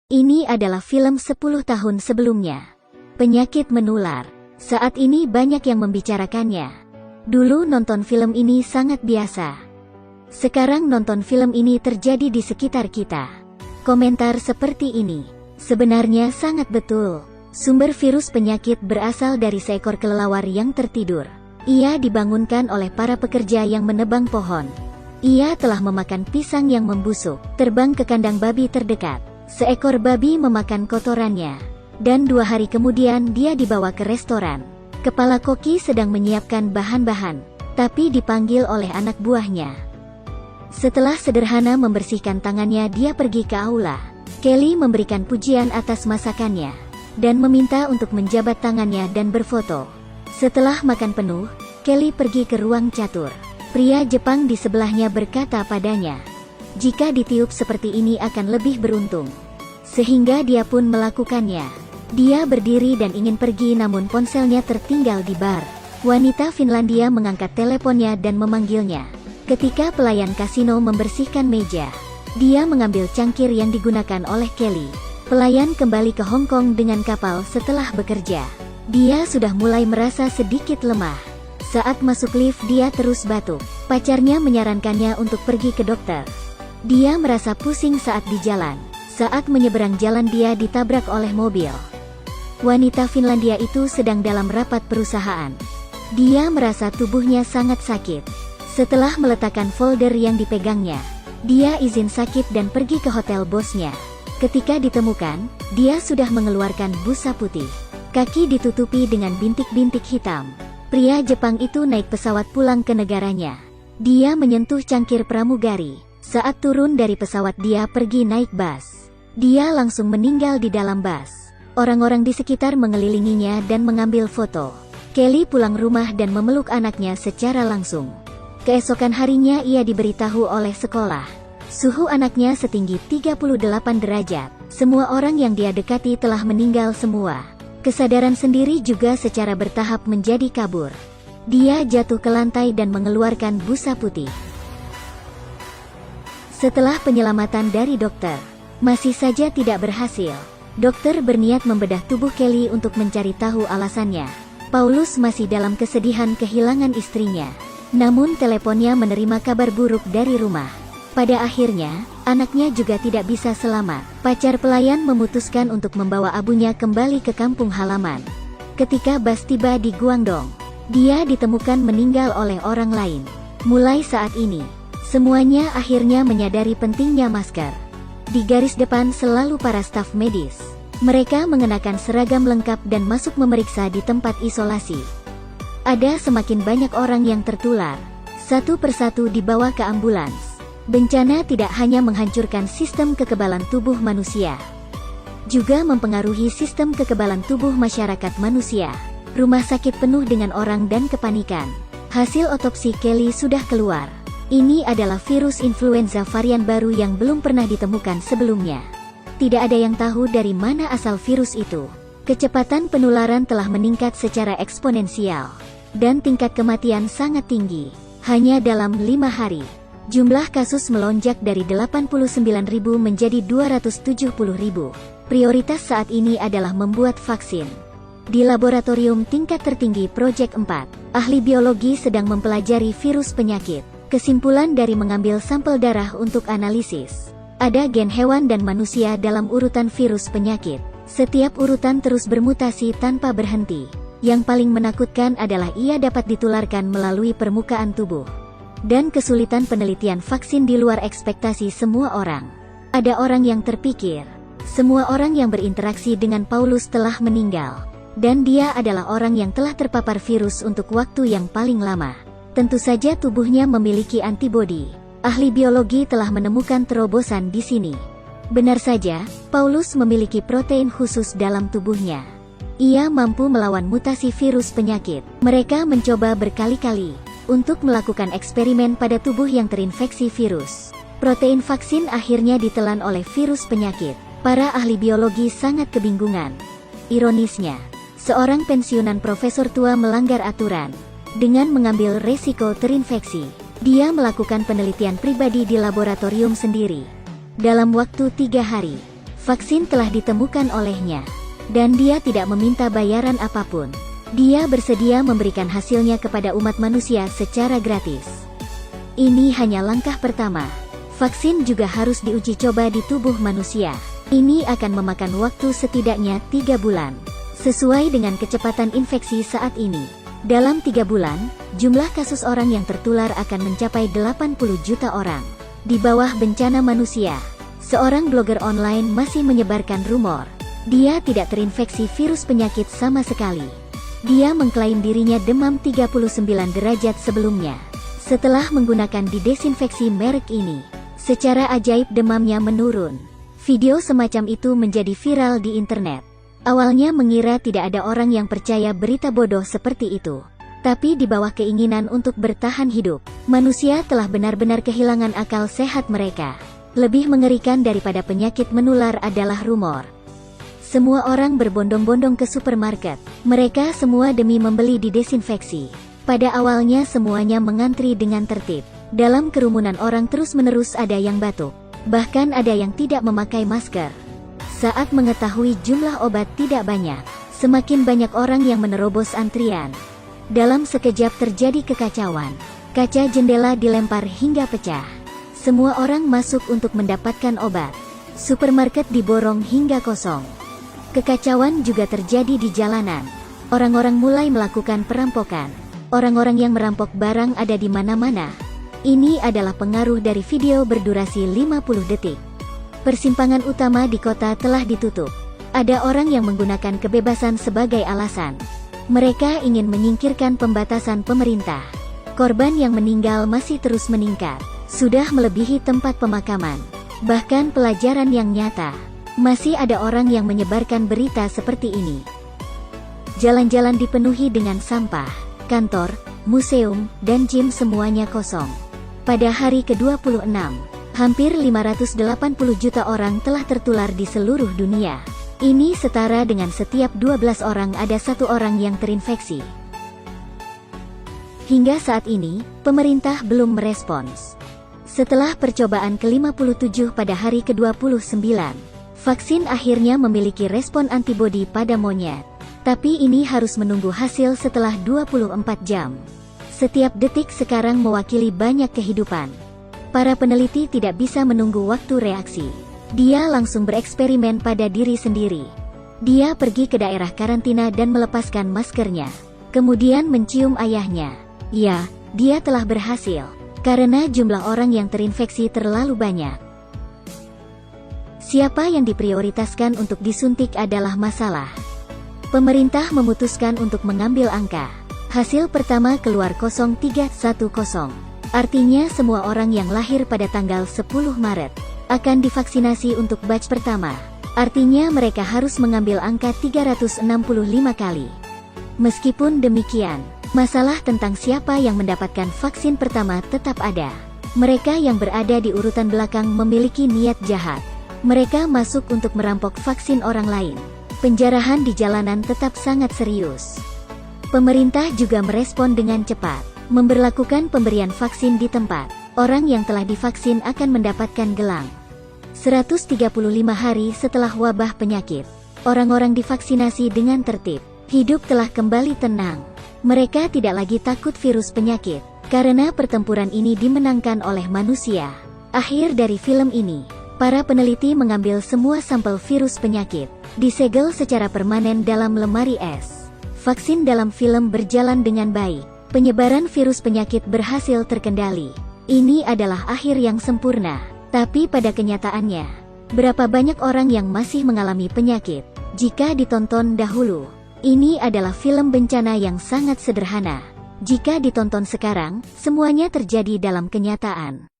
Ini adalah film 10 tahun sebelumnya. Penyakit menular. Saat ini banyak yang membicarakannya. Dulu nonton film ini sangat biasa. Sekarang nonton film ini terjadi di sekitar kita. Komentar seperti ini sebenarnya sangat betul. Sumber virus penyakit berasal dari seekor kelelawar yang tertidur. Ia dibangunkan oleh para pekerja yang menebang pohon. Ia telah memakan pisang yang membusuk, terbang ke kandang babi terdekat. Seekor babi memakan kotorannya. Dan 2 hari kemudian dia dibawa ke restoran. Kepala koki sedang menyiapkan bahan-bahan, tapi dipanggil oleh anak buahnya. Setelah sederhana membersihkan tangannya, dia pergi ke aula. Kelly memberikan pujian atas masakannya, dan meminta untuk menjabat tangannya dan berfoto. Setelah makan penuh, Kelly pergi ke ruang catur. Pria Jepang di sebelahnya berkata padanya, jika ditiup seperti ini akan lebih beruntung. Sehingga dia pun melakukannya. Dia berdiri dan ingin pergi, namun ponselnya tertinggal di bar. Wanita Finlandia mengangkat teleponnya dan memanggilnya. Ketika pelayan kasino membersihkan meja, dia mengambil cangkir yang digunakan oleh Kelly. Pelayan kembali ke Hong Kong dengan kapal setelah bekerja. Dia sudah mulai merasa sedikit lemah. Saat masuk lift dia terus batuk. Pacarnya menyarankannya untuk pergi ke dokter. Dia merasa pusing saat di jalan. Saat menyeberang jalan dia ditabrak oleh mobil. Wanita Finlandia itu sedang dalam rapat perusahaan. Dia merasa tubuhnya sangat sakit. Setelah meletakkan folder yang dipegangnya, dia izin sakit dan pergi ke hotel bosnya. Ketika ditemukan, dia sudah mengeluarkan busa putih. Kaki ditutupi dengan bintik-bintik hitam. Pria Jepang itu naik pesawat pulang ke negaranya. Dia menyentuh cangkir pramugari. Saat turun dari pesawat dia pergi naik bus. Dia langsung meninggal di dalam bus. Orang-orang di sekitar mengelilinginya dan mengambil foto. Kelly pulang rumah dan memeluk anaknya secara langsung. Keesokan harinya ia diberitahu oleh sekolah. Suhu anaknya setinggi 38 derajat. Semua orang yang dia dekati telah meninggal semua. Kesadaran sendiri juga secara bertahap menjadi kabur. Dia jatuh ke lantai dan mengeluarkan busa putih. Setelah penyelamatan dari dokter, masih saja tidak berhasil. Dokter berniat membedah tubuh Kelly untuk mencari tahu alasannya. Paulus masih dalam kesedihan kehilangan istrinya. Namun teleponnya menerima kabar buruk dari rumah. Pada akhirnya, anaknya juga tidak bisa selamat. Pacar pelayan memutuskan untuk membawa abunya kembali ke kampung halaman. Ketika bus tiba di Guangdong, dia ditemukan meninggal oleh orang lain. Mulai saat ini, semuanya akhirnya menyadari pentingnya masker. Di garis depan selalu para staf medis. Mereka mengenakan seragam lengkap dan masuk memeriksa di tempat isolasi. Ada semakin banyak orang yang tertular. Satu persatu dibawa ke ambulans. Bencana tidak hanya menghancurkan sistem kekebalan tubuh manusia, juga mempengaruhi sistem kekebalan tubuh masyarakat manusia. Rumah sakit penuh dengan orang dan kepanikan. Hasil otopsi Kelly sudah keluar. Ini adalah virus influenza varian baru yang belum pernah ditemukan sebelumnya. Tidak ada yang tahu dari mana asal virus itu. Kecepatan penularan telah meningkat secara eksponensial. Dan tingkat kematian sangat tinggi. Hanya dalam 5 hari, jumlah kasus melonjak dari 89.000 menjadi 270.000. Prioritas saat ini adalah membuat vaksin. Di laboratorium tingkat tertinggi Project 4, ahli biologi sedang mempelajari virus penyakit. Kesimpulan dari mengambil sampel darah untuk analisis. Ada gen hewan dan manusia dalam urutan virus penyakit. Setiap urutan terus bermutasi tanpa berhenti. Yang paling menakutkan adalah ia dapat ditularkan melalui permukaan tubuh. Dan kesulitan penelitian vaksin di luar ekspektasi semua orang. Ada orang yang terpikir, semua orang yang berinteraksi dengan Paulus telah meninggal. Dan dia adalah orang yang telah terpapar virus untuk waktu yang paling lama. Tentu saja tubuhnya memiliki antibodi. Ahli biologi telah menemukan terobosan di sini. Benar saja, Paulus memiliki protein khusus dalam tubuhnya. Ia mampu melawan mutasi virus penyakit. Mereka mencoba berkali-kali untuk melakukan eksperimen pada tubuh yang terinfeksi virus. Protein vaksin akhirnya ditelan oleh virus penyakit. Para ahli biologi sangat kebingungan. Ironisnya, seorang pensiunan profesor tua melanggar aturan. Dengan mengambil resiko terinfeksi, dia melakukan penelitian pribadi di laboratorium sendiri. Dalam waktu 3 hari, Vaksin telah ditemukan olehnya, dan dia tidak meminta bayaran apapun. Dia bersedia memberikan hasilnya kepada umat manusia secara gratis. Ini hanya langkah pertama. Vaksin juga harus diuji coba di tubuh manusia. Ini akan memakan waktu setidaknya 3 bulan. Sesuai dengan kecepatan infeksi saat ini, dalam 3 bulan, jumlah kasus orang yang tertular akan mencapai 80 juta orang. Di bawah bencana manusia, seorang blogger online masih menyebarkan rumor. Dia tidak terinfeksi virus penyakit sama sekali. Dia mengklaim dirinya demam 39 derajat sebelumnya. Setelah menggunakan didesinfeksi merek ini, secara ajaib demamnya menurun. Video semacam itu menjadi viral di internet. Awalnya mengira tidak ada orang yang percaya berita bodoh seperti itu. Tapi di bawah keinginan untuk bertahan hidup, manusia telah benar-benar kehilangan akal sehat mereka. Lebih mengerikan daripada penyakit menular adalah rumor. Semua orang berbondong-bondong ke supermarket. Mereka semua demi membeli didesinfeksi. Pada awalnya semuanya mengantri dengan tertib. Dalam kerumunan orang terus-menerus ada yang batuk. Bahkan ada yang tidak memakai masker. Saat mengetahui jumlah obat tidak banyak, semakin banyak orang yang menerobos antrian. Dalam sekejap terjadi kekacauan. Kaca jendela dilempar hingga pecah. Semua orang masuk untuk mendapatkan obat. Supermarket diborong hingga kosong. Kekacauan juga terjadi di jalanan. Orang-orang mulai melakukan perampokan. Orang-orang yang merampok barang ada di mana-mana. Ini adalah pengaruh dari video berdurasi 50 detik. Persimpangan utama di kota telah ditutup. Ada orang yang menggunakan kebebasan sebagai alasan. Mereka ingin menyingkirkan pembatasan pemerintah. Korban yang meninggal masih terus meningkat. Sudah melebihi tempat pemakaman. Bahkan pelajaran yang nyata. Masih ada orang yang menyebarkan berita seperti ini. Jalan-jalan dipenuhi dengan sampah. Kantor, museum, dan gym semuanya kosong. Pada hari ke-26, hampir 580 juta orang telah tertular di seluruh dunia. Ini setara dengan setiap 12 orang ada 1 orang yang terinfeksi. Hingga saat ini, pemerintah belum merespons. Setelah percobaan ke-57 pada hari ke-29, vaksin akhirnya memiliki respon antibodi pada monyet. Tapi ini harus menunggu hasil setelah 24 jam. Setiap detik sekarang mewakili banyak kehidupan. Para peneliti tidak bisa menunggu waktu reaksi. Dia langsung bereksperimen pada diri sendiri. Dia pergi ke daerah karantina dan melepaskan maskernya. Kemudian mencium ayahnya. Ya, dia telah berhasil. Karena jumlah orang yang terinfeksi terlalu banyak. Siapa yang diprioritaskan untuk disuntik adalah masalah. Pemerintah memutuskan untuk mengambil angka. Hasil pertama keluar 0310. Artinya semua orang yang lahir pada tanggal 10 Maret akan divaksinasi untuk batch pertama. Artinya mereka harus mengambil angka 365 kali. Meskipun demikian, masalah tentang siapa yang mendapatkan vaksin pertama tetap ada. Mereka yang berada di urutan belakang memiliki niat jahat. Mereka masuk untuk merampok vaksin orang lain. Penjarahan di jalanan tetap sangat serius. Pemerintah juga merespon dengan cepat, memberlakukan pemberian vaksin di tempat. Orang yang telah divaksin akan mendapatkan gelang. 135 hari setelah wabah penyakit, orang-orang divaksinasi dengan tertib. Hidup telah kembali tenang. Mereka tidak lagi takut virus penyakit, karena pertempuran ini dimenangkan oleh manusia. Akhir dari film ini, para peneliti mengambil semua sampel virus penyakit, disegel secara permanen dalam lemari es. Vaksin dalam film berjalan dengan baik. Penyebaran virus penyakit berhasil terkendali. Ini adalah akhir yang sempurna. Tapi pada kenyataannya, berapa banyak orang yang masih mengalami penyakit? Jika ditonton dahulu, ini adalah film bencana yang sangat sederhana. Jika ditonton sekarang, semuanya terjadi dalam kenyataan.